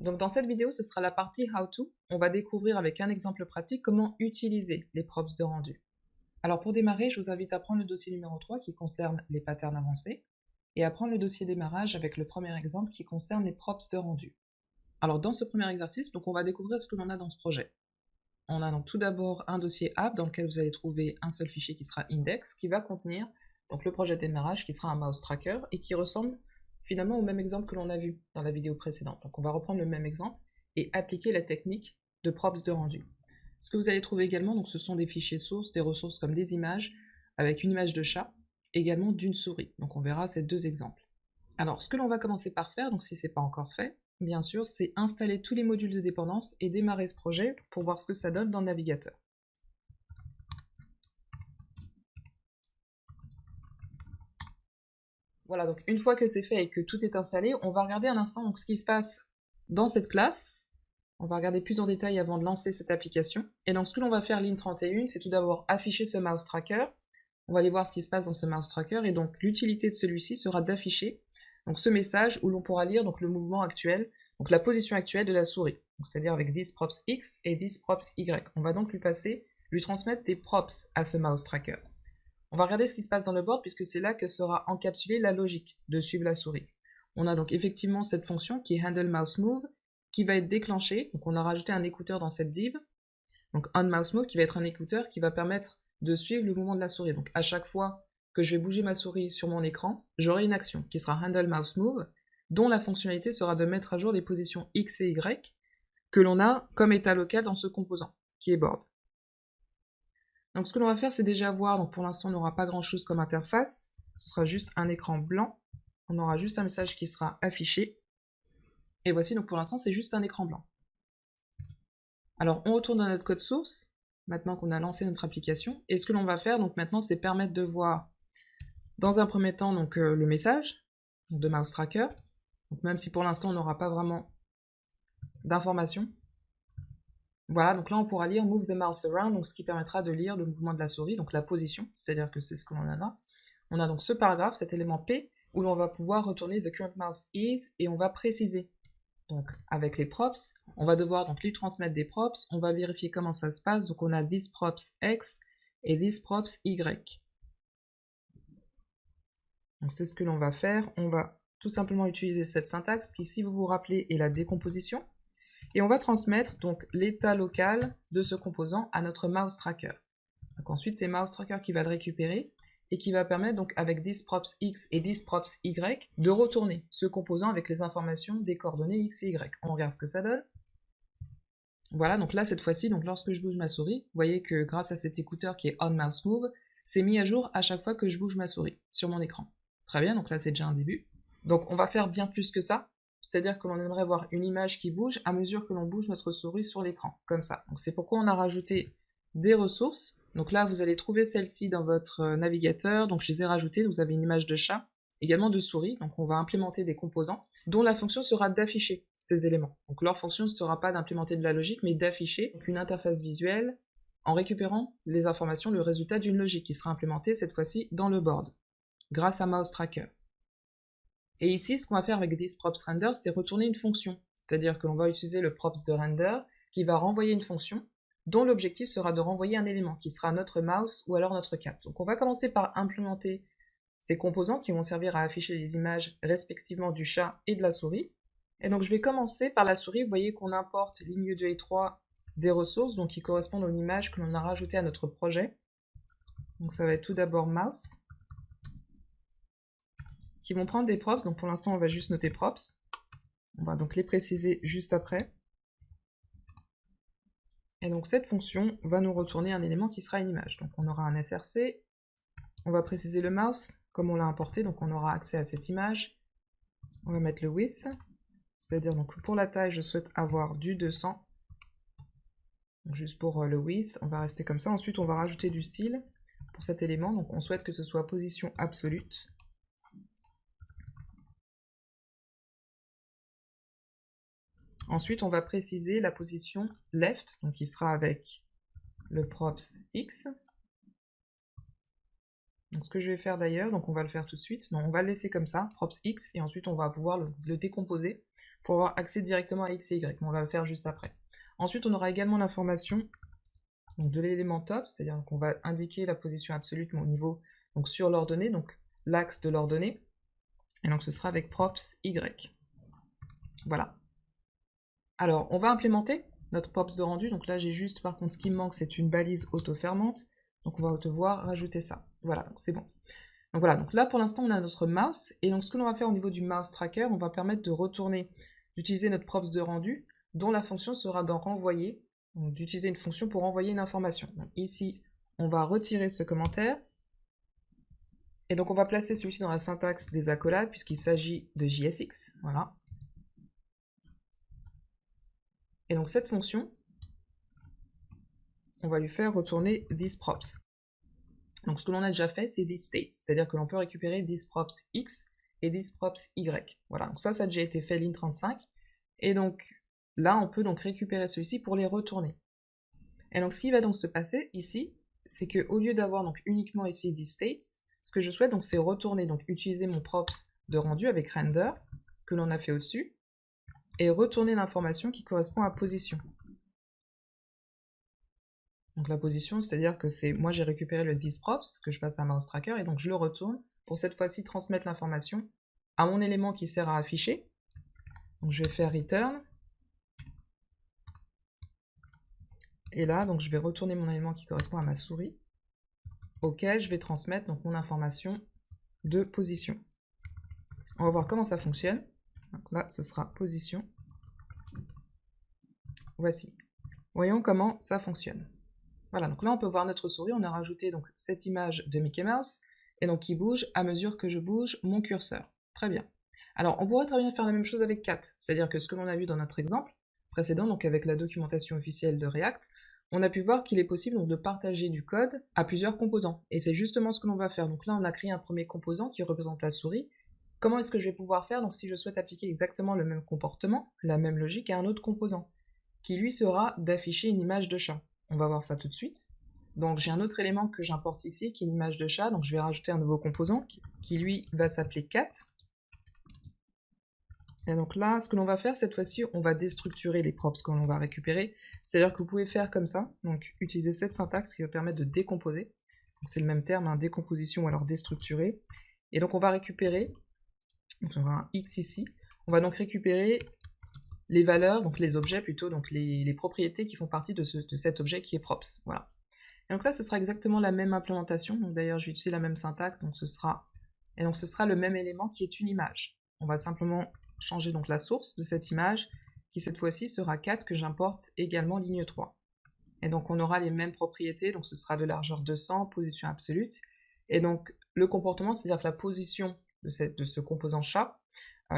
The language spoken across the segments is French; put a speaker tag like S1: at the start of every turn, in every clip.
S1: Donc dans cette vidéo, ce sera la partie How to. On va découvrir avec un exemple pratique comment utiliser les props de rendu. Alors pour démarrer, je vous invite à prendre le dossier numéro 3 qui concerne les patterns avancés et à prendre le dossier démarrage avec le premier exemple qui concerne les props de rendu. Alors dans ce premier exercice, on va découvrir ce que l'on a dans ce projet. On a donc tout d'abord un dossier app dans lequel vous allez trouver un seul fichier qui sera index, qui va contenir donc le projet de démarrage qui sera un mouse tracker et qui ressemble finalement au même exemple que l'on a vu dans la vidéo précédente. Donc on va reprendre le même exemple et appliquer la technique de props de rendu. Ce que vous allez trouver également, donc ce sont des fichiers sources, des ressources comme des images, avec une image de chat, également d'une souris. Donc on verra ces deux exemples. Alors ce que l'on va commencer par faire, donc si ce n'est pas encore fait, bien sûr, c'est installer tous les modules de dépendance et démarrer ce projet pour voir ce que ça donne dans le navigateur. Voilà, donc une fois que c'est fait et que tout est installé, on va regarder un instant donc, ce qui se passe dans cette classe. On va regarder plus en détail avant de lancer cette application. Et donc ce que l'on va faire ligne 31, c'est tout d'abord afficher ce mouse tracker. On va aller voir ce qui se passe dans ce mouse tracker et donc l'utilité de celui-ci sera d'afficher donc ce message où l'on pourra lire donc le mouvement actuel, donc la position actuelle de la souris, c'est-à-dire avec this props X et this props Y. On va donc lui transmettre des props à ce mouse tracker. On va regarder ce qui se passe dans le board puisque c'est là que sera encapsulée la logique de suivre la souris. On a donc effectivement cette fonction qui est handle mouse move qui va être déclenchée. Donc on a rajouté un écouteur dans cette div. Donc on mouse move qui va être un écouteur qui va permettre de suivre le mouvement de la souris. Donc à chaque fois que je vais bouger ma souris sur mon écran, j'aurai une action qui sera handle mouse move dont la fonctionnalité sera de mettre à jour les positions X et Y que l'on a comme état local dans ce composant qui est board. Donc ce que l'on va faire, c'est déjà voir, donc pour l'instant on n'aura pas grand chose comme interface, ce sera juste un écran blanc, on aura juste un message qui sera affiché, et voici donc pour l'instant c'est juste un écran blanc. Alors on retourne dans notre code source, maintenant qu'on a lancé notre application, et ce que l'on va faire donc maintenant c'est permettre de voir dans un premier temps donc, le message de mouse tracker, donc même si pour l'instant on n'aura pas vraiment d'informations. Voilà, donc là on pourra lire Move the mouse around, donc ce qui permettra de lire le mouvement de la souris, donc la position, c'est-à-dire que c'est ce que l'on a là. On a donc ce paragraphe, cet élément P, où l'on va pouvoir retourner the current mouse is, et on va préciser. Donc avec les props, on va devoir donc lui transmettre des props, on va vérifier comment ça se passe, donc on a this props X et this props Y. Donc c'est ce que l'on va faire, on va tout simplement utiliser cette syntaxe qui, si vous vous rappelez, est la décomposition. Et on va transmettre donc l'état local de ce composant à notre mouse tracker. Donc ensuite, c'est mouse tracker qui va le récupérer et qui va permettre donc avec this props X et this props Y de retourner ce composant avec les informations des coordonnées X et Y. On regarde ce que ça donne. Voilà, donc là cette fois-ci, donc lorsque je bouge ma souris, vous voyez que grâce à cet écouteur qui est on mouse move, c'est mis à jour à chaque fois que je bouge ma souris sur mon écran. Très bien, donc là c'est déjà un début. Donc on va faire bien plus que ça. C'est-à-dire que l'on aimerait voir une image qui bouge à mesure que l'on bouge notre souris sur l'écran, comme ça. Donc c'est pourquoi on a rajouté des ressources. Donc là, vous allez trouver celles-ci dans votre navigateur. Donc je les ai rajoutées. Vous avez une image de chat, également de souris. Donc on va implémenter des composants dont la fonction sera d'afficher ces éléments. Donc leur fonction ne sera pas d'implémenter de la logique, mais d'afficher une interface visuelle en récupérant les informations, le résultat d'une logique qui sera implémentée cette fois-ci dans le board, grâce à mouse tracker. Et ici, ce qu'on va faire avec this props render, c'est retourner une fonction. C'est-à-dire que l'on va utiliser le props de render qui va renvoyer une fonction dont l'objectif sera de renvoyer un élément qui sera notre mouse ou alors notre cat. Donc on va commencer par implémenter ces composants qui vont servir à afficher les images respectivement du chat et de la souris. Et donc je vais commencer par la souris. Vous voyez qu'on importe ligne 2 et 3 des ressources donc qui correspondent aux images que l'on a rajoutées à notre projet. Donc ça va être tout d'abord mouse, qui vont prendre des props, donc pour l'instant on va juste noter props, on va donc les préciser juste après, et donc cette fonction va nous retourner un élément qui sera une image, donc on aura un src, on va préciser le mouse, comme on l'a importé, donc on aura accès à cette image, on va mettre le width, c'est-à-dire donc pour la taille je souhaite avoir du 200, donc juste pour le width, on va rester comme ça, ensuite on va rajouter du style pour cet élément, donc on souhaite que ce soit position absolue. Ensuite, on va préciser la position left, donc qui sera avec le props X. Donc ce que je vais faire d'ailleurs, donc on va le faire tout de suite, non, on va le laisser comme ça, props X, et ensuite on va pouvoir le décomposer pour avoir accès directement à X et Y, mais on va le faire juste après. Ensuite, on aura également l'information de l'élément top, c'est-à-dire qu'on va indiquer la position absolue au niveau, donc sur l'ordonnée, donc l'axe de l'ordonnée, et donc ce sera avec props Y. Voilà. Alors, on va implémenter notre props de rendu, donc là j'ai juste, par contre, ce qui me manque, c'est une balise auto-fermante, donc on va devoir rajouter ça. Voilà, donc c'est bon. Donc voilà, donc là pour l'instant on a notre mouse, et donc ce que l'on va faire au niveau du mouse tracker, on va permettre de retourner, d'utiliser notre props de rendu, dont la fonction sera d'en renvoyer, donc d'utiliser une fonction pour renvoyer une information. Donc ici, on va retirer ce commentaire, et donc on va placer celui-ci dans la syntaxe des accolades, puisqu'il s'agit de JSX, voilà. Et donc cette fonction, on va lui faire retourner thisProps. Donc ce que l'on a déjà fait, c'est thisState, c'est-à-dire que l'on peut récupérer thisProps X et thisProps Y. Voilà, donc ça a déjà été fait line35, et donc là on peut donc récupérer celui-ci pour les retourner. Et donc ce qui va donc se passer ici, c'est qu'au lieu d'avoir donc uniquement ici thisStates, ce que je souhaite donc c'est retourner, donc utiliser mon props de rendu avec render, que l'on a fait au-dessus, et retourner l'information qui correspond à position. Donc la position, c'est-à-dire que c'est moi j'ai récupéré le thisProps, que je passe à mouse tracker, et donc je le retourne pour cette fois-ci transmettre l'information à mon élément qui sert à afficher. Donc je vais faire return. Et là, donc je vais retourner mon élément qui correspond à ma souris, auquel je vais transmettre donc mon information de position. On va voir comment ça fonctionne. Donc là, ce sera position. Voici. Voyons comment ça fonctionne. Voilà, donc là on peut voir notre souris, on a rajouté donc cette image de Mickey Mouse, et donc qui bouge à mesure que je bouge mon curseur. Très bien. Alors on pourrait très bien faire la même chose avec Cat, c'est-à-dire que ce que l'on a vu dans notre exemple précédent, donc avec la documentation officielle de React, on a pu voir qu'il est possible donc de partager du code à plusieurs composants, et c'est justement ce que l'on va faire. Donc là on a créé un premier composant qui représente la souris. Comment est-ce que je vais pouvoir faire donc si je souhaite appliquer exactement le même comportement, la même logique à un autre composant, qui lui sera d'afficher une image de chat. On va voir ça tout de suite. Donc j'ai un autre élément que j'importe ici, qui est une image de chat, donc je vais rajouter un nouveau composant, qui lui va s'appeler cat. Et donc là, ce que l'on va faire cette fois-ci, on va déstructurer les props que l'on va récupérer. C'est-à-dire que vous pouvez faire comme ça, donc utiliser cette syntaxe qui va permettre de décomposer. C'est le même terme, hein, décomposition ou alors déstructurer. Et donc on va récupérer, donc on va un X ici, on va donc récupérer les valeurs, donc les objets plutôt, donc les propriétés qui font partie de cet objet qui est props. Voilà. Et donc là, ce sera exactement la même implémentation. Donc d'ailleurs, je vais utiliser la même syntaxe. Donc ce sera le même élément qui est une image. On va simplement changer donc la source de cette image, qui cette fois-ci sera 4 que j'importe également ligne 3. Et donc on aura les mêmes propriétés. Donc ce sera de largeur 200, position absolue. Et donc le comportement, c'est-à-dire que la position de ce composant chat,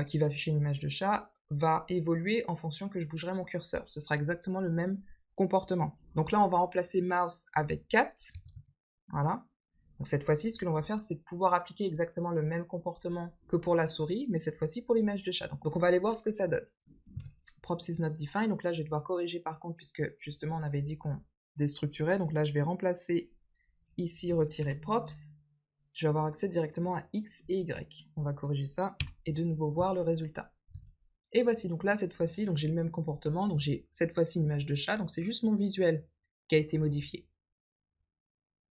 S1: qui va afficher une image de chat, va évoluer en fonction que je bougerai mon curseur. Ce sera exactement le même comportement. Donc là, on va remplacer mouse avec cat. Voilà. Donc cette fois-ci, ce que l'on va faire, c'est de pouvoir appliquer exactement le même comportement que pour la souris, mais cette fois-ci pour l'image de chat. Donc on va aller voir ce que ça donne. Props is not defined. Donc là, je vais devoir corriger par contre, puisque justement, on avait dit qu'on déstructurait. Donc là, je vais remplacer ici, retirer props. Je vais avoir accès directement à X et Y. On va corriger ça et de nouveau voir le résultat. Et voici, donc là, cette fois-ci, donc j'ai le même comportement, donc j'ai cette fois-ci une image de chat, donc c'est juste mon visuel qui a été modifié.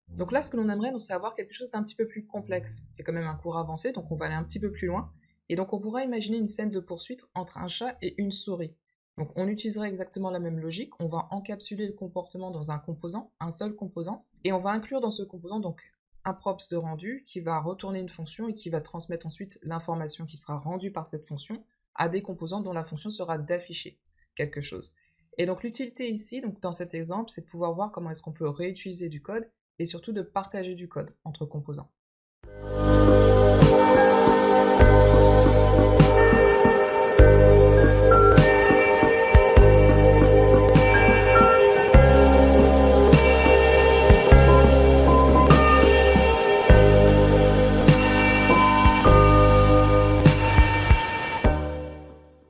S1: Donc là, ce que l'on aimerait, c'est avoir quelque chose d'un petit peu plus complexe. C'est quand même un cours avancé, donc on va aller un petit peu plus loin. Et donc on pourra imaginer une scène de poursuite entre un chat et une souris. Donc on utiliserait exactement la même logique, on va encapsuler le comportement dans un composant, un seul composant, et on va inclure dans ce composant donc un props de rendu qui va retourner une fonction et qui va transmettre ensuite l'information qui sera rendue par cette fonction à des composants dont la fonction sera d'afficher quelque chose. Et donc l'utilité ici, donc dans cet exemple, c'est de pouvoir voir comment est-ce qu'on peut réutiliser du code et surtout de partager du code entre composants.